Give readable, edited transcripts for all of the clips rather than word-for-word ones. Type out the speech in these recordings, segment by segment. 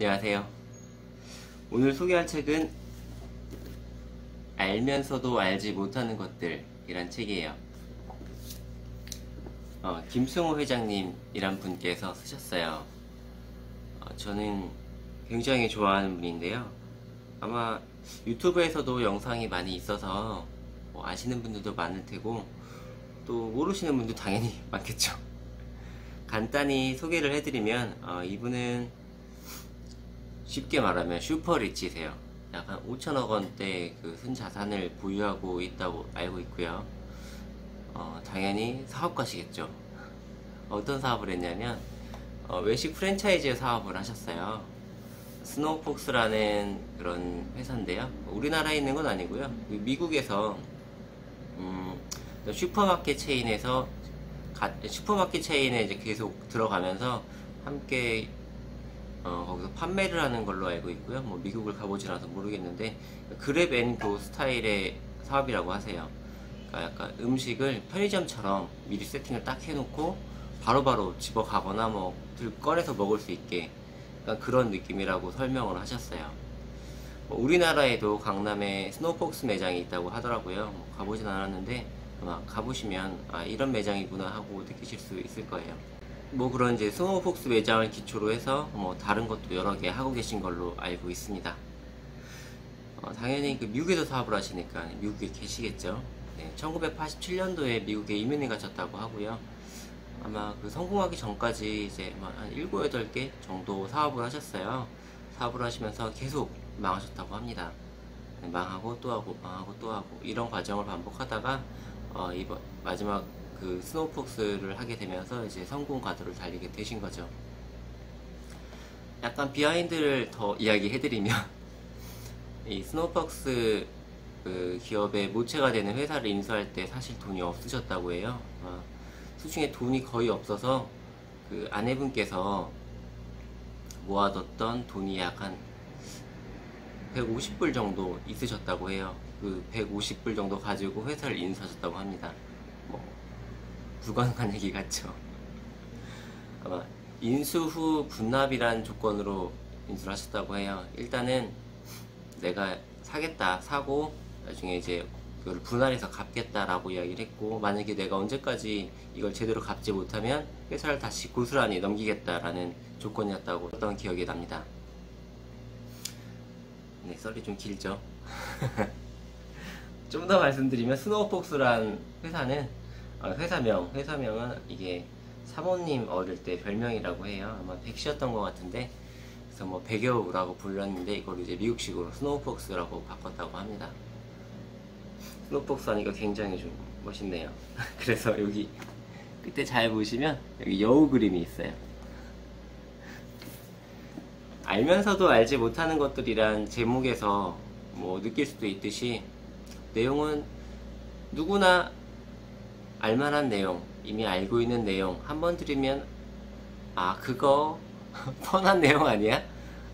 안녕하세요. 오늘 소개할 책은 알면서도 알지 못하는 것들이란 책이에요. 김승호 회장님이란 분께서 쓰셨어요. 저는 굉장히 좋아하는 분인데요. 아마 유튜브에서도 영상이 많이 있어서 아시는 분들도 많을 테고 또 모르시는 분도 당연히 많겠죠. 간단히 소개를 해드리면 이분은 쉽게 말하면 슈퍼리치세요. 약간 5천억 원대 그 순자산을 보유하고 있다고 알고 있고요. 당연히 사업가시겠죠. 어떤 사업을 했냐면 외식 프랜차이즈 사업을 하셨어요. 스노우폭스라는 그런 회사인데요. 우리나라에 있는 건 아니고요. 미국에서 슈퍼마켓 체인에서 슈퍼마켓 체인에 이제 계속 들어가면서 함께 거기서 판매를 하는 걸로 알고 있고요. 미국을 가보진 않아서 모르겠는데 그랩앤고 스타일의 사업이라고 하세요. 그러니까 약간 음식을 편의점처럼 미리 세팅을 딱 해놓고 바로바로 집어가거나 꺼내서 먹을 수 있게 그런 느낌이라고 설명을 하셨어요. 우리나라에도 강남에 스노우폭스 매장이 있다고 하더라고요. 가보진 않았는데 아마 가보시면 이런 매장이구나 하고 느끼실 수 있을 거예요. 그런 이제 스노우폭스 매장을 기초로 해서 다른 것도 여러 개 하고 계신 걸로 알고 있습니다. 당연히 미국에서 사업을 하시니까 미국에 계시겠죠. 네, 1987년도에 미국에 이민을 가셨다고 하고요. 아마 성공하기 전까지 이제 한 7, 8개 정도 사업을 하셨어요. 사업을 하시면서 계속 망하셨다고 합니다. 망하고 또 하고 망하고 또 하고 이런 과정을 반복하다가 이번 마지막 스노우폭스를 하게 되면서 이제 성공 가도를 달리게 되신 거죠. 약간 비하인드를 더 이야기해드리면 이 스노우폭스 기업의 모체가 되는 회사를 인수할 때 사실 돈이 없으셨다고 해요. 수중에 돈이 거의 없어서 아내분께서 모아뒀던 돈이 약 한 150불 정도 있으셨다고 해요. 150불 정도 가지고 회사를 인수하셨다고 합니다. 불가능한 얘기 같죠. 아마 인수 후 분납이란 조건으로 인수를 하셨다고 해요. 일단은 내가 사고 나중에 이제 그걸 분할해서 갚겠다라고 이야기를 했고, 만약에 내가 언제까지 이걸 제대로 갚지 못하면 회사를 다시 고스란히 넘기겠다라는 조건이었다고 했던 기억이 납니다. 네, 썰이 좀 길죠. 좀 더 말씀드리면 스노우폭스란 회사는 회사명은 이게 사모님 어릴 때 별명이라고 해요. 아마 백씨였던 것 같은데, 그래서 백여우라고 불렀는데 이걸 이제 미국식으로 스노우폭스라고 바꿨다고 합니다. 스노우폭스 하니까 굉장히 좀 멋있네요. 그래서 여기 그때 잘 보시면 여기 여우 그림이 있어요. 알면서도 알지 못하는 것들이란 제목에서 느낄 수도 있듯이 내용은 누구나 알만한 내용, 이미 알고 있는 내용 한번 들으면 그거 뻔한 내용 아니야?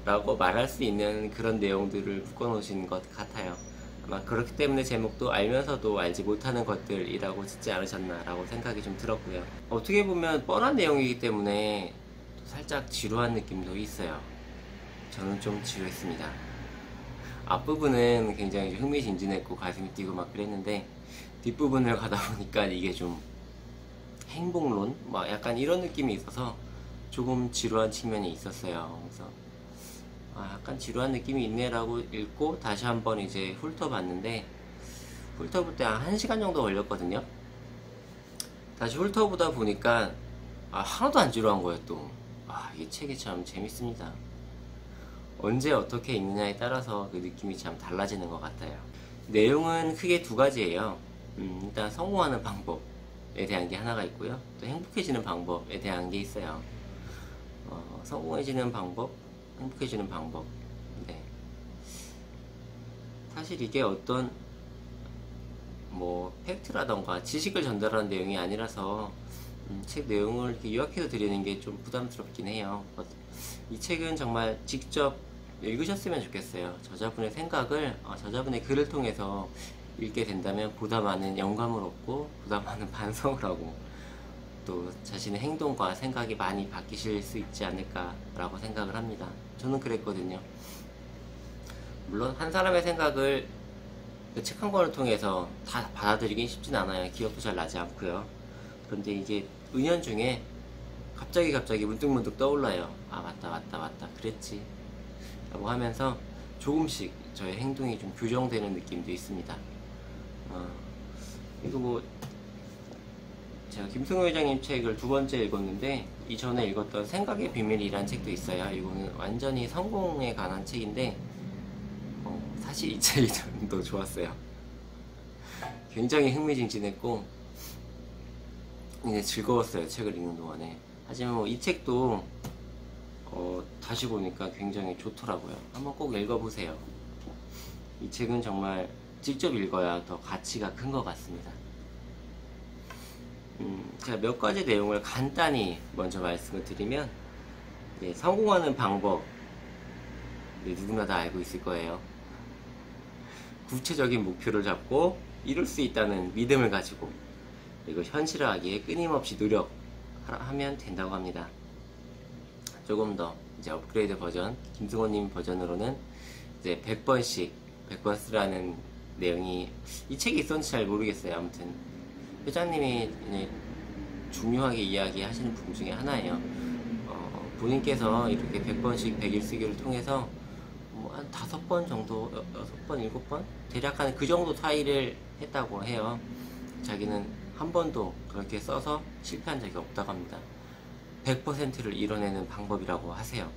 라고 말할 수 있는 그런 내용들을 묶어놓으신 것 같아요. 아마 그렇기 때문에 제목도 알면서도 알지 못하는 것들이라고 짓지 않으셨나 라고 생각이 좀 들었고요. 어떻게 보면 뻔한 내용이기 때문에 살짝 지루한 느낌도 있어요. 저는 좀 지루했습니다. 앞부분은 굉장히 흥미진진했고 가슴이 뛰고 막 그랬는데 뒷부분을 가다 보니까 이게 좀 행복론? 약간 이런 느낌이 있어서 조금 지루한 측면이 있었어요. 그래서 약간 지루한 느낌이 있네라고 읽고 다시 한번 이제 훑어봤는데, 훑어볼 때 한 1시간 정도 걸렸거든요. 다시 훑어보다 보니까 하나도 안 지루한 거예요. 또 이 책이 참 재밌습니다. 언제 어떻게 읽느냐에 따라서 그 느낌이 참 달라지는 것 같아요. 내용은 크게 두 가지예요. 일단 성공하는 방법에 대한 게 하나가 있고요. 또 행복해지는 방법에 대한 게 있어요. 성공해지는 방법, 행복해지는 방법. 네. 사실 이게 어떤 팩트라던가 지식을 전달하는 내용이 아니라서 책 내용을 이렇게 요약해서 드리는 게 좀 부담스럽긴 해요. 이 책은 정말 직접 읽으셨으면 좋겠어요. 저자분의 생각을 저자분의 글을 통해서 읽게 된다면 보다 많은 영감을 얻고 보다 많은 반성을 하고 또 자신의 행동과 생각이 많이 바뀌실 수 있지 않을까라고 생각을 합니다. 저는 그랬거든요. 물론 한 사람의 생각을 그 책 한 권을 통해서 다 받아들이긴 쉽진 않아요. 기억도 잘 나지 않고요. 그런데 이게 은연중에 갑자기 문득문득 떠올라요. 아, 맞다 그랬지 라고 하면서 조금씩 저의 행동이 좀 교정되는 느낌도 있습니다. 이거 뭐 제가 김승호 회장님 책을 두 번째 읽었는데 이전에 읽었던 생각의 비밀이란 책도 있어요. 이거는 완전히 성공에 관한 책인데 사실 이 책이 좀 더 좋았어요. 굉장히 흥미진진했고 이제 즐거웠어요. 책을 읽는 동안에. 하지만 뭐 이 책도 다시 보니까 굉장히 좋더라고요. 한번 꼭 읽어보세요. 이 책은 정말 직접 읽어야 더 가치가 큰 것 같습니다. 제가 몇 가지 내용을 간단히 먼저 말씀을 드리면, 성공하는 방법 누구나 다 알고 있을 거예요. 구체적인 목표를 잡고 이룰 수 있다는 믿음을 가지고, 그리고 현실화하기에 끊임없이 노력하면 된다고 합니다. 조금 더 이제 업그레이드 버전, 김승호님 버전으로는 이제 100번 쓰라는 내용이 이 책에 있었는지 잘 모르겠어요. 아무튼 회장님이 중요하게 이야기하시는 부분 중에 하나예요. 본인께서 이렇게 100번씩 100일 쓰기를 통해서 한 5번 정도, 6번, 7번? 대략 한 그 정도 타일을 했다고 해요. 자기는 한 번도 그렇게 써서 실패한 적이 없다고 합니다. 100%를 이뤄내는 방법이라고 하세요.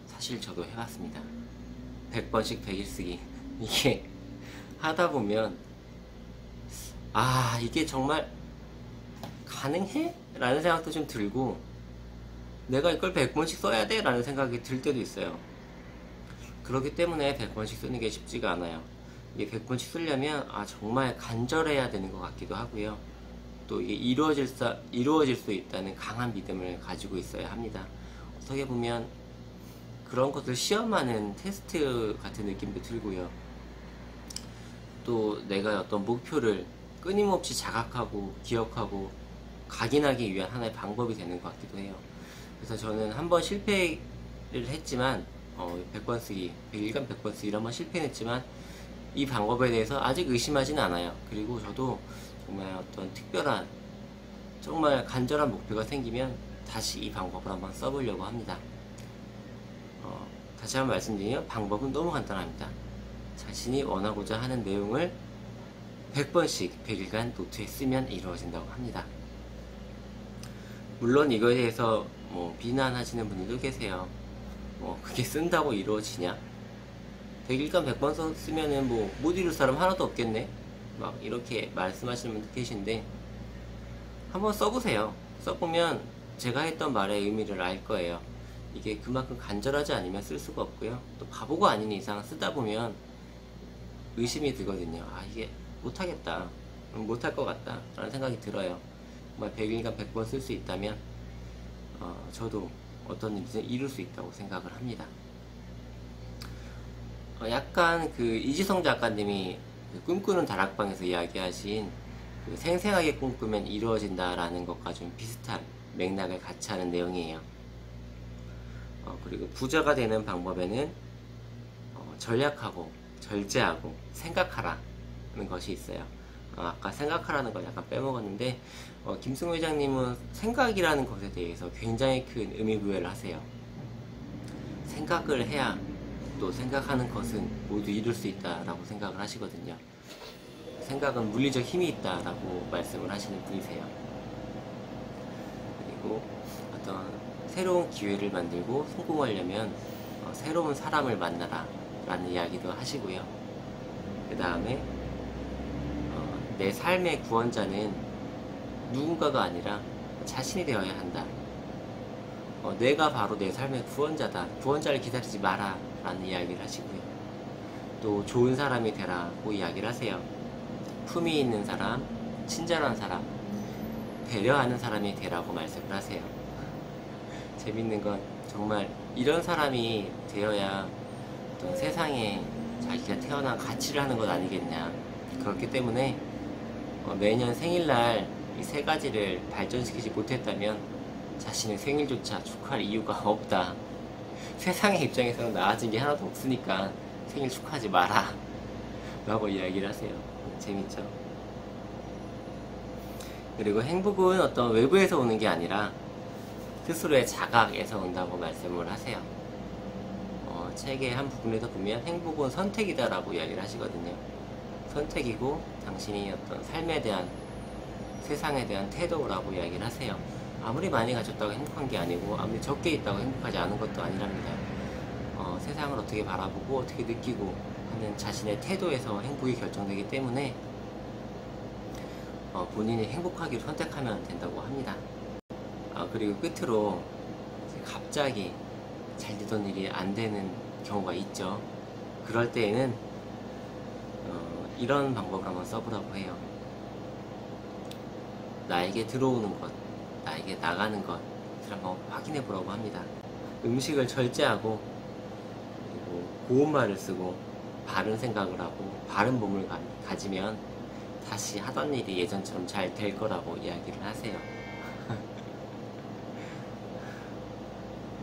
사실 저도 해봤습니다. 100번씩 100일 쓰기. 이게 하다 보면 이게 정말 가능해? 라는 생각도 좀 들고, 내가 이걸 100번씩 써야 돼? 라는 생각이 들 때도 있어요. 그렇기 때문에 100번씩 쓰는 게 쉽지가 않아요. 이게 100번씩 쓰려면 정말 간절해야 되는 것 같기도 하고요. 또 이게 이루어질 수 있다는 강한 믿음을 가지고 있어야 합니다. 어떻게 보면 그런 것들 시험하는 테스트 같은 느낌도 들고요. 또 내가 어떤 목표를 끊임없이 자각하고 기억하고 각인하기 위한 하나의 방법이 되는 것 같기도 해요. 그래서 저는 한번 실패를 했지만 100번 쓰기, 100일간 100번 쓰기를 한번 실패했지만 이 방법에 대해서 아직 의심하진 않아요. 그리고 저도 정말 어떤 특별한, 정말 간절한 목표가 생기면 다시 이 방법을 한번 써보려고 합니다. 다시 한번 말씀드리면 방법은 너무 간단합니다. 자신이 원하고자 하는 내용을 100번씩 100일간 노트에 쓰면 이루어진다고 합니다. 물론 이거에 대해서 비난하시는 분들도 계세요. 그게 쓴다고 이루어지냐? 100일간 100번 쓰면은 못 이룰 사람 하나도 없겠네? 막 이렇게 말씀하시는 분들 계신데, 한번 써보세요. 써보면 제가 했던 말의 의미를 알 거예요. 이게 그만큼 간절하지 않으면 쓸 수가 없고요. 또 바보가 아닌 이상 쓰다 보면 의심이 들거든요. 이게 못하겠다, 못할 것 같다 라는 생각이 들어요. 정말 100일간 100번 쓸 수 있다면 저도 어떤 일이든 이룰 수 있다고 생각을 합니다. 약간 이지성 작가님이 꿈꾸는 다락방에서 이야기하신 생생하게 꿈꾸면 이루어진다라는 것과 좀 비슷한 맥락을 같이 하는 내용이에요. 그리고 부자가 되는 방법에는 전략하고 절제하고 생각하라는 것이 있어요. 아까 생각하라는 걸 약간 빼먹었는데, 김승호 회장님은 생각이라는 것에 대해서 굉장히 큰 의미부여를 하세요. 생각을 해야 또 생각하는 것은 모두 이룰 수 있다라고 생각을 하시거든요. 생각은 물리적 힘이 있다라고 말씀을 하시는 분이세요. 그리고 어떤 새로운 기회를 만들고 성공하려면 새로운 사람을 만나라 라는 이야기도 하시고요. 그 다음에 내 삶의 구원자는 누군가가 아니라 자신이 되어야 한다. 내가 바로 내 삶의 구원자다. 구원자를 기다리지 마라 라는 이야기를 하시고요. 또 좋은 사람이 되라고 이야기를 하세요. 품위 있는 사람, 친절한 사람, 배려하는 사람이 되라고 말씀을 하세요. 재밌는 건 정말 이런 사람이 되어야 어떤 세상에 자기가 태어난 가치를 하는 것 아니겠냐. 그렇기 때문에 매년 생일날 이 세 가지를 발전시키지 못했다면 자신의 생일조차 축하할 이유가 없다. 세상의 입장에서는 나아진 게 하나도 없으니까 생일 축하하지 마라 라고 이야기를 하세요. 재밌죠? 그리고 행복은 어떤 외부에서 오는 게 아니라 스스로의 자각에서 온다고 말씀을 하세요. 책의 한 부분에서 보면 행복은 선택이다 라고 이야기를 하시거든요. 선택이고 당신이 어떤 삶에 대한, 세상에 대한 태도라고 이야기를 하세요. 아무리 많이 가졌다고 행복한 게 아니고 아무리 적게 있다고 행복하지 않은 것도 아니랍니다. 세상을 어떻게 바라보고 어떻게 느끼고 하는 자신의 태도에서 행복이 결정되기 때문에 본인이 행복하기를 선택하면 된다고 합니다. 그리고 끝으로 갑자기 잘 되던 일이 안 되는 경우가 있죠. 그럴 때에는 이런 방법을 한번 써보라고 해요. 나에게 들어오는 것, 나에게 나가는 것을 한번 확인해 보라고 합니다. 음식을 절제하고 그리고 고운 말을 쓰고 바른 생각을 하고 바른 몸을 가지면 다시 하던 일이 예전처럼 잘 될 거라고 이야기를 하세요.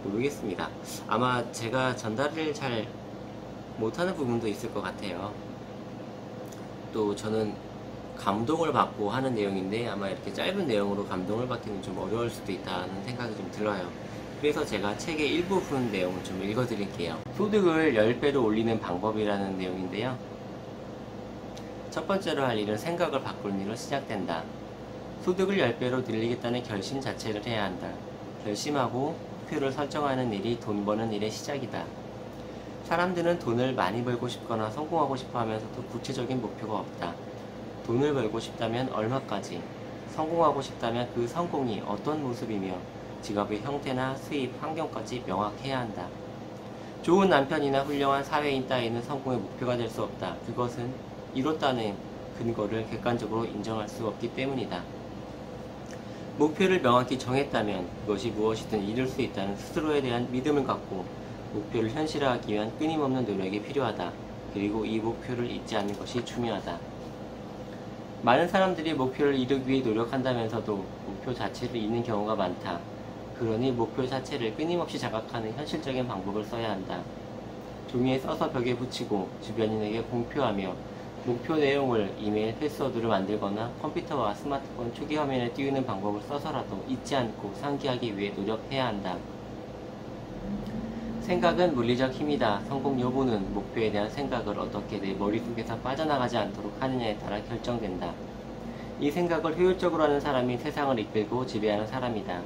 모르겠습니다. 아마 제가 전달을 잘 못하는 부분도 있을 것 같아요. 또 저는 감동을 받고 하는 내용인데 아마 이렇게 짧은 내용으로 감동을 받기는 좀 어려울 수도 있다는 생각이 좀 들어요. 그래서 제가 책의 일부분 내용을 좀 읽어드릴게요. 소득을 10배로 올리는 방법이라는 내용인데요. 첫 번째로 할 일은 생각을 바꾸는 일로 시작된다. 소득을 10배로 늘리겠다는 결심 자체를 해야 한다. 결심하고 목표를 설정하는 일이 돈 버는 일의 시작이다. 사람들은 돈을 많이 벌고 싶거나 성공하고 싶어 하면서도 구체적인 목표가 없다. 돈을 벌고 싶다면 얼마까지, 성공하고 싶다면 그 성공이 어떤 모습이며 직업의 형태나 수입, 환경까지 명확해야 한다. 좋은 남편이나 훌륭한 사회인 따위는 성공의 목표가 될 수 없다. 그것은 이뤘다는 근거를 객관적으로 인정할 수 없기 때문이다. 목표를 명확히 정했다면 그것이 무엇이든 이룰 수 있다는 스스로에 대한 믿음을 갖고 목표를 현실화하기 위한 끊임없는 노력이 필요하다. 그리고 이 목표를 잊지 않는 것이 중요하다. 많은 사람들이 목표를 이루기 위해 노력한다면서도 목표 자체를 잊는 경우가 많다. 그러니 목표 자체를 끊임없이 자각하는 현실적인 방법을 써야 한다. 종이에 써서 벽에 붙이고 주변인에게 공표하며 목표 내용을 이메일 패스워드를 만들거나 컴퓨터와 스마트폰 초기 화면에 띄우는 방법을 써서라도 잊지 않고 상기하기 위해 노력해야 한다. 생각은 물리적 힘이다. 성공 여부는 목표에 대한 생각을 어떻게 내 머릿속에서 빠져나가지 않도록 하느냐에 따라 결정된다. 이 생각을 효율적으로 하는 사람이 세상을 이끌고 지배하는 사람이다.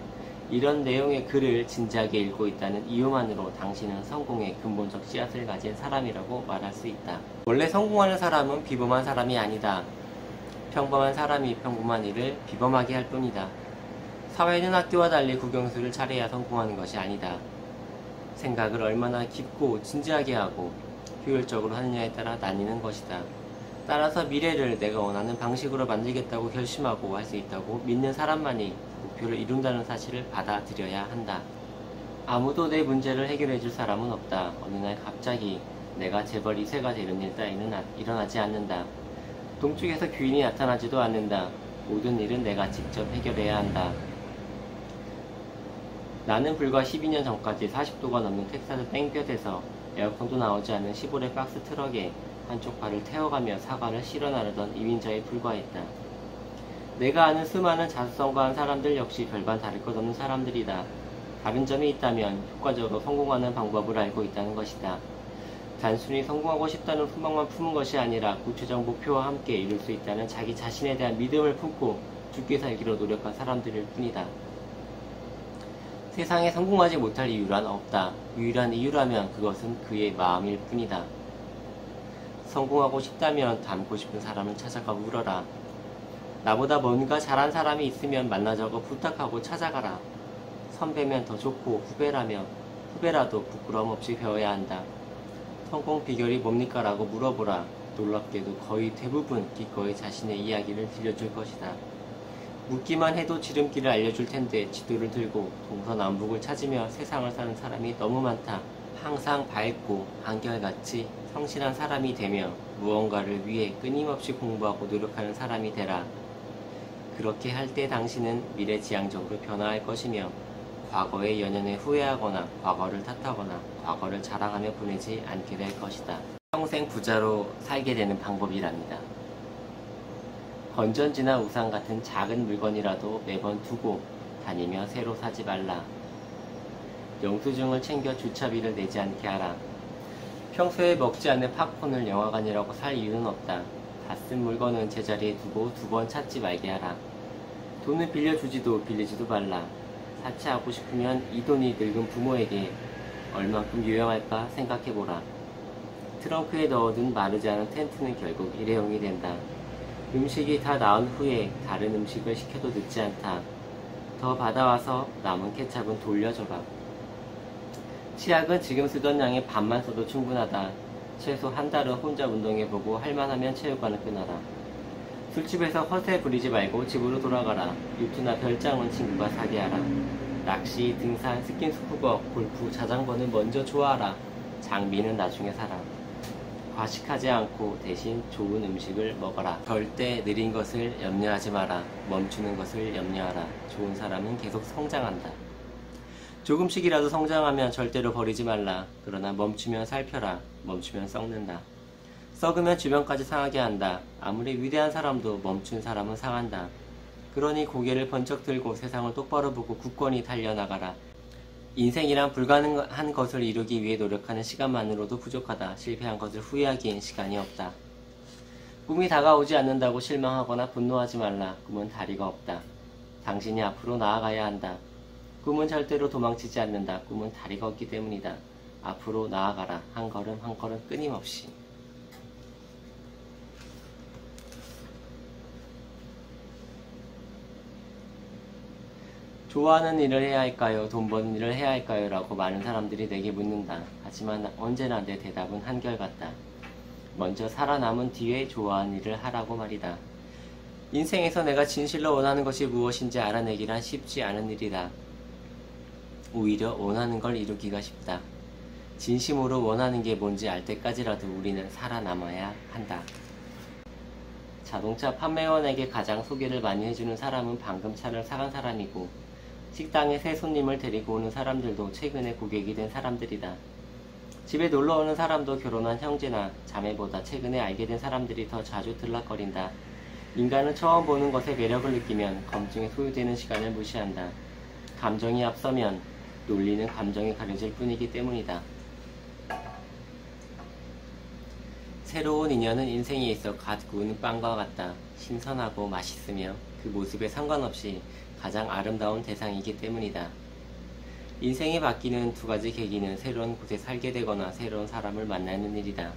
이런 내용의 글을 진지하게 읽고 있다는 이유만으로 당신은 성공의 근본적 씨앗을 가진 사람이라고 말할 수 있다. 원래 성공하는 사람은 비범한 사람이 아니다. 평범한 사람이 평범한 일을 비범하게 할 뿐이다. 사회는 학교와 달리 국영수를 차려야 성공하는 것이 아니다. 생각을 얼마나 깊고 진지하게 하고 효율적으로 하느냐에 따라 나뉘는 것이다. 따라서 미래를 내가 원하는 방식으로 만들겠다고 결심하고 할 수 있다고 믿는 사람만이 목표를 이룬다는 사실을 받아들여야 한다. 아무도 내 문제를 해결해 줄 사람은 없다. 어느 날 갑자기 내가 재벌 2세가 되는 일 따위는 일어나지 않는다. 동쪽에서 귀인이 나타나지도 않는다. 모든 일은 내가 직접 해결해야 한다. 나는 불과 12년 전까지 40도가 넘는 텍사스 땡볕에서 에어컨도 나오지 않은 시보레 박스 트럭에 한쪽 발을 태워가며 사과를 실어 나르던 이민자에 불과했다. 내가 아는 수많은 자수성가한 사람들 역시 별반 다를 것 없는 사람들이다. 다른 점이 있다면 효과적으로 성공하는 방법을 알고 있다는 것이다. 단순히 성공하고 싶다는 소망만 품은 것이 아니라 구체적 목표와 함께 이룰 수 있다는 자기 자신에 대한 믿음을 품고 죽게 살기로 노력한 사람들일 뿐이다. 세상에 성공하지 못할 이유란 없다. 유일한 이유라면 그것은 그의 마음일 뿐이다. 성공하고 싶다면 닮고 싶은 사람을 찾아가 물어라. 나보다 뭔가 잘한 사람이 있으면 만나자고 부탁하고 찾아가라. 선배면 더 좋고 후배라도 부끄러움 없이 배워야 한다. 성공 비결이 뭡니까? 라고 물어보라. 놀랍게도 거의 대부분 기꺼이 자신의 이야기를 들려줄 것이다. 묻기만 해도 지름길을 알려줄 텐데 지도를 들고 동서남북을 찾으며 세상을 사는 사람이 너무 많다. 항상 밝고 한결같이 성실한 사람이 되며 무언가를 위해 끊임없이 공부하고 노력하는 사람이 되라. 그렇게 할 때 당신은 미래지향적으로 변화할 것이며 과거의 연연에 후회하거나 과거를 탓하거나 과거를 자랑하며 보내지 않게 될 것이다. 평생 부자로 살게 되는 방법이랍니다. 건전지나 우산 같은 작은 물건이라도 매번 두고 다니며 새로 사지 말라. 영수증을 챙겨 주차비를 내지 않게 하라. 평소에 먹지 않는 팝콘을 영화관이라고 살 이유는 없다. 다 쓴 물건은 제자리에 두고 두 번 찾지 말게 하라. 돈을 빌려주지도 빌리지도 말라. 사치하고 싶으면 이 돈이 늙은 부모에게 얼만큼 유용할까 생각해보라. 트렁크에 넣어둔 마르지 않은 텐트는 결국 일회용이 된다. 음식이 다 나온 후에 다른 음식을 시켜도 늦지 않다. 더 받아와서 남은 케찹은 돌려줘라. 치약은 지금 쓰던 양의 반만 써도 충분하다. 최소 한 달은 혼자 운동해보고 할만하면 체육관을 끊어라. 술집에서 허세 부리지 말고 집으로 돌아가라. 유투나 별장은 친구가 사게 하라. 낚시, 등산, 스킨스쿠버, 골프, 자전거는 먼저 좋아하라. 장비는 나중에 사라. 과식하지 않고 대신 좋은 음식을 먹어라. 절대 느린 것을 염려하지 마라. 멈추는 것을 염려하라. 좋은 사람은 계속 성장한다. 조금씩이라도 성장하면 절대로 버리지 말라. 그러나 멈추면 살펴라. 멈추면 썩는다. 썩으면 주변까지 상하게 한다. 아무리 위대한 사람도 멈춘 사람은 상한다. 그러니 고개를 번쩍 들고 세상을 똑바로 보고 굳건히 달려나가라. 인생이란 불가능한 것을 이루기 위해 노력하는 시간만으로도 부족하다. 실패한 것을 후회하기엔 시간이 없다. 꿈이 다가오지 않는다고 실망하거나 분노하지 말라. 꿈은 다리가 없다. 당신이 앞으로 나아가야 한다. 꿈은 절대로 도망치지 않는다. 꿈은 다리가 없기 때문이다. 앞으로 나아가라. 한 걸음 한 걸음 끊임없이. 좋아하는 일을 해야 할까요? 돈 버는 일을 해야 할까요? 라고 많은 사람들이 내게 묻는다. 하지만 언제나 내 대답은 한결같다. 먼저 살아남은 뒤에 좋아하는 일을 하라고 말이다. 인생에서 내가 진실로 원하는 것이 무엇인지 알아내기란 쉽지 않은 일이다. 오히려 원하는 걸 이루기가 쉽다. 진심으로 원하는 게 뭔지 알 때까지라도 우리는 살아남아야 한다. 자동차 판매원에게 가장 소개를 많이 해주는 사람은 방금 차를 사간 사람이고, 식당에 새 손님을 데리고 오는 사람들도 최근에 고객이 된 사람들이다. 집에 놀러 오는 사람도 결혼한 형제나 자매보다 최근에 알게 된 사람들이 더 자주 들락거린다. 인간은 처음 보는 것에 매력을 느끼면 검증에 소요되는 시간을 무시한다. 감정이 앞서면 논리는 감정에 가려질 뿐이기 때문이다. 새로운 인연은 인생에 있어 갓 구운 빵과 같다. 신선하고 맛있으며 그 모습에 상관없이 가장 아름다운 대상이기 때문이다. 인생이 바뀌는 두 가지 계기는 새로운 곳에 살게 되거나 새로운 사람을 만나는 일이다.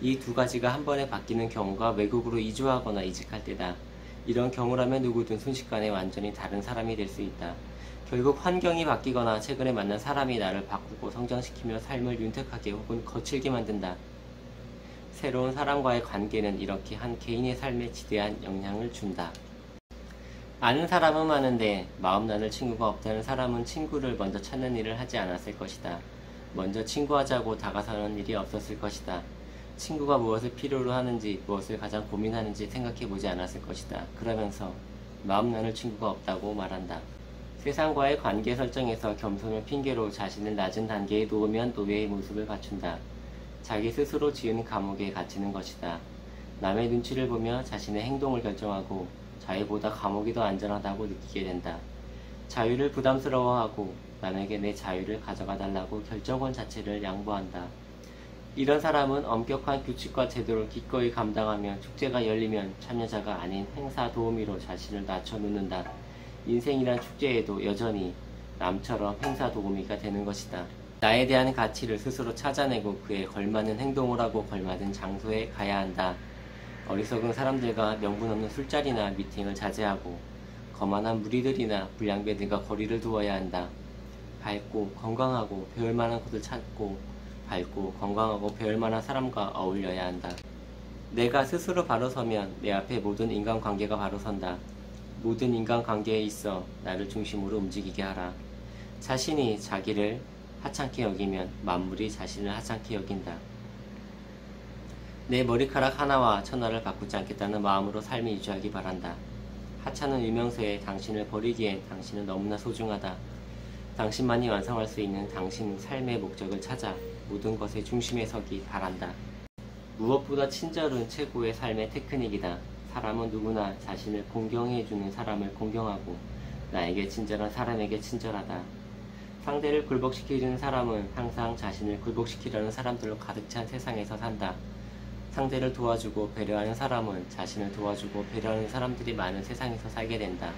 이 두 가지가 한 번에 바뀌는 경우가 외국으로 이주하거나 이직할 때다. 이런 경우라면 누구든 순식간에 완전히 다른 사람이 될 수 있다. 결국 환경이 바뀌거나 최근에 만난 사람이 나를 바꾸고 성장시키며 삶을 윤택하게 혹은 거칠게 만든다. 새로운 사람과의 관계는 이렇게 한 개인의 삶에 지대한 영향을 준다. 아는 사람은 많은데 마음 나눌 친구가 없다는 사람은 친구를 먼저 찾는 일을 하지 않았을 것이다. 먼저 친구하자고 다가서는 일이 없었을 것이다. 친구가 무엇을 필요로 하는지, 무엇을 가장 고민하는지 생각해보지 않았을 것이다. 그러면서 마음 나눌 친구가 없다고 말한다. 세상과의 관계 설정에서 겸손을 핑계로 자신을 낮은 단계에 놓으면 노예의 모습을 갖춘다. 자기 스스로 지은 감옥에 갇히는 것이다. 남의 눈치를 보며 자신의 행동을 결정하고 자유보다 감옥이 더 안전하다고 느끼게 된다. 자유를 부담스러워하고 남에게 내 자유를 가져가 달라고 결정권 자체를 양보한다. 이런 사람은 엄격한 규칙과 제도를 기꺼이 감당하며 축제가 열리면 참여자가 아닌 행사 도우미로 자신을 낮춰놓는다. 인생이란 축제에도 여전히 남처럼 행사 도우미가 되는 것이다. 나에 대한 가치를 스스로 찾아내고 그에 걸맞는 행동을 하고 걸맞은 장소에 가야 한다. 어리석은 사람들과 명분 없는 술자리나 미팅을 자제하고 거만한 무리들이나 불량배들과 거리를 두어야 한다. 밝고 건강하고 배울 만한 곳을 찾고 밝고 건강하고 배울 만한 사람과 어울려야 한다. 내가 스스로 바로 서면 내 앞에 모든 인간관계가 바로 선다. 모든 인간관계에 있어 나를 중심으로 움직이게 하라. 자신이 자기를 하찮게 여기면 만물이 자신을 하찮게 여긴다. 내 머리카락 하나와 천하를 바꾸지 않겠다는 마음으로 삶을 유지하기 바란다. 하찮은 유명세에 당신을 버리기엔 당신은 너무나 소중하다. 당신만이 완성할 수 있는 당신 삶의 목적을 찾아 모든 것의 중심에 서기 바란다. 무엇보다 친절은 최고의 삶의 테크닉이다. 사람은 누구나 자신을 공경해주는 사람을 공경하고 나에게 친절한 사람에게 친절하다. 상대를 굴복시켜주는 사람은 항상 자신을 굴복시키려는 사람들로 가득 찬 세상에서 산다. 상대를 도와주고 배려하는 사람은 자신을 도와주고 배려하는 사람들이 많은 세상에서 살게 된다.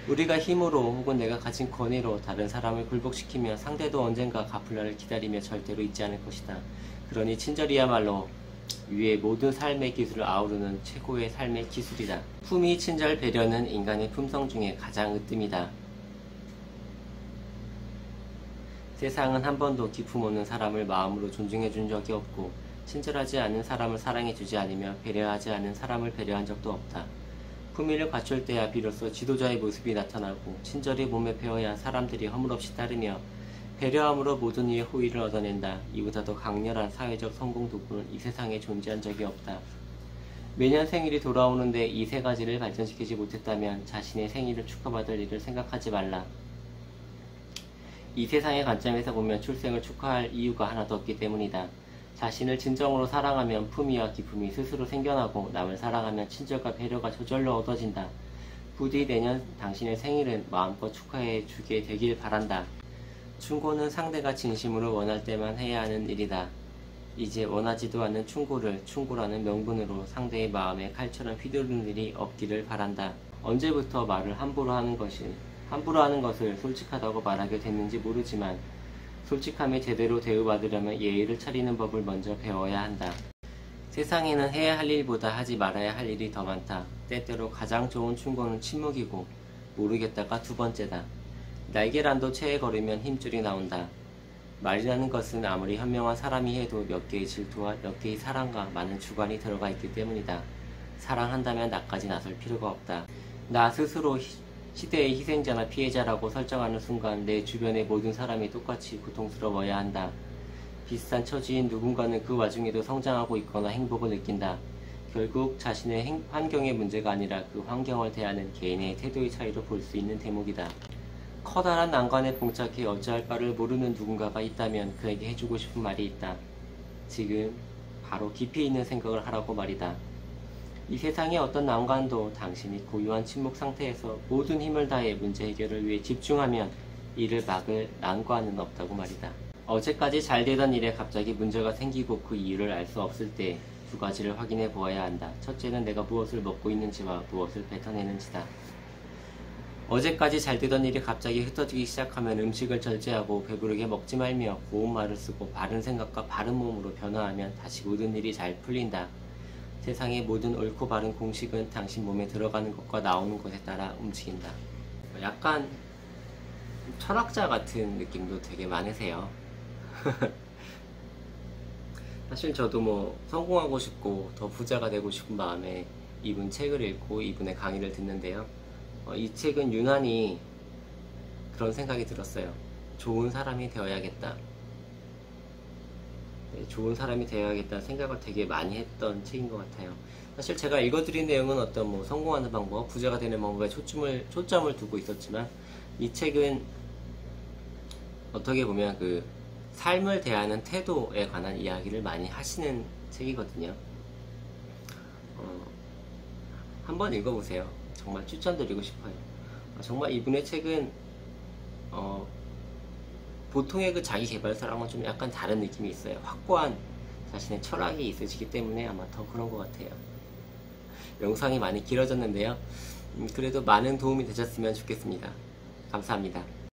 우리가 힘으로 혹은 내가 가진 권위로 다른 사람을 굴복시키며 상대도 언젠가 갚을 날을 기다리며 절대로 잊지 않을 것이다. 그러니 친절이야말로 위의 모든 삶의 기술을 아우르는 최고의 삶의 기술이다. 품위, 친절, 배려는 인간의 품성 중에 가장 으뜸이다. 세상은 한 번도 기품 없는 사람을 마음으로 존중해 준 적이 없고 친절하지 않은 사람을 사랑해 주지 않으며 배려하지 않은 사람을 배려한 적도 없다. 품위를 갖출 때야 비로소 지도자의 모습이 나타나고 친절히 몸에 배어야 사람들이 허물없이 따르며 배려함으로 모든 이의 호의를 얻어낸다. 이보다 더 강렬한 사회적 성공 도구는 이 세상에 존재한 적이 없다. 매년 생일이 돌아오는데 이 세 가지를 발전시키지 못했다면 자신의 생일을 축하받을 일을 생각하지 말라. 이 세상의 관점에서 보면 출생을 축하할 이유가 하나도 없기 때문이다. 자신을 진정으로 사랑하면 품위와 기품이 스스로 생겨나고 남을 사랑하면 친절과 배려가 저절로 얻어진다. 부디 내년 당신의 생일은 마음껏 축하해 주게 되길 바란다. 충고는 상대가 진심으로 원할 때만 해야 하는 일이다. 이제 원하지도 않는 충고를 충고라는 명분으로 상대의 마음에 칼처럼 휘두르는 일이 없기를 바란다. 언제부터 말을 함부로 하는 것을 솔직하다고 말하게 됐는지 모르지만 솔직함에 제대로 대우받으려면 예의를 차리는 법을 먼저 배워야 한다. 세상에는 해야 할 일보다 하지 말아야 할 일이 더 많다. 때때로 가장 좋은 충고는 침묵이고 모르겠다가 두 번째다. 날개란도 채에 걸으면 힘줄이 나온다. 말이라는 것은 아무리 현명한 사람이 해도 몇 개의 질투와 몇 개의 사랑과 많은 주관이 들어가 있기 때문이다. 사랑한다면 나까지 나설 필요가 없다. 나 스스로 시대의 희생자나 피해자라고 설정하는 순간 내 주변의 모든 사람이 똑같이 고통스러워야 한다. 비슷한 처지인 누군가는 그 와중에도 성장하고 있거나 행복을 느낀다. 결국 자신의 환경의 문제가 아니라 그 환경을 대하는 개인의 태도의 차이로 볼 수 있는 대목이다. 커다란 난관에 봉착해 어찌할 바를 모르는 누군가가 있다면 그에게 해주고 싶은 말이 있다. 지금 바로 깊이 있는 생각을 하라고 말이다. 이 세상의 어떤 난관도 당신이 고유한 침묵 상태에서 모든 힘을 다해 문제 해결을 위해 집중하면 이를 막을 난관은 없다고 말이다. 어제까지 잘 되던 일에 갑자기 문제가 생기고 그 이유를 알 수 없을 때 두 가지를 확인해 보아야 한다. 첫째는 내가 무엇을 먹고 있는지와 무엇을 뱉어내는지다. 어제까지 잘 되던 일이 갑자기 흩어지기 시작하면 음식을 절제하고 배부르게 먹지 말며 고운 말을 쓰고 바른 생각과 바른 몸으로 변화하면 다시 모든 일이 잘 풀린다. 세상의 모든 옳고 바른 공식은 당신 몸에 들어가는 것과 나오는 것에 따라 움직인다. 약간 철학자 같은 느낌도 되게 많으세요. 사실 저도 성공하고 싶고 더 부자가 되고 싶은 마음에 이분 책을 읽고 이분의 강의를 듣는데요. 이 책은 유난히 그런 생각이 들었어요. 좋은 사람이 되어야겠다. 좋은 사람이 되어야겠다는 생각을 되게 많이 했던 책인 것 같아요. 사실 제가 읽어드린 내용은 어떤 성공하는 방법, 부자가 되는 방법에 초점을 두고 있었지만 이 책은 어떻게 보면 그 삶을 대하는 태도에 관한 이야기를 많이 하시는 책이거든요. 한번 읽어보세요. 정말 추천드리고 싶어요. 정말 이분의 책은 보통의 그 자기계발서랑은 좀 약간 다른 느낌이 있어요. 확고한 자신의 철학이 있으시기 때문에 아마 더 그런 것 같아요. 영상이 많이 길어졌는데요. 그래도 많은 도움이 되셨으면 좋겠습니다. 감사합니다.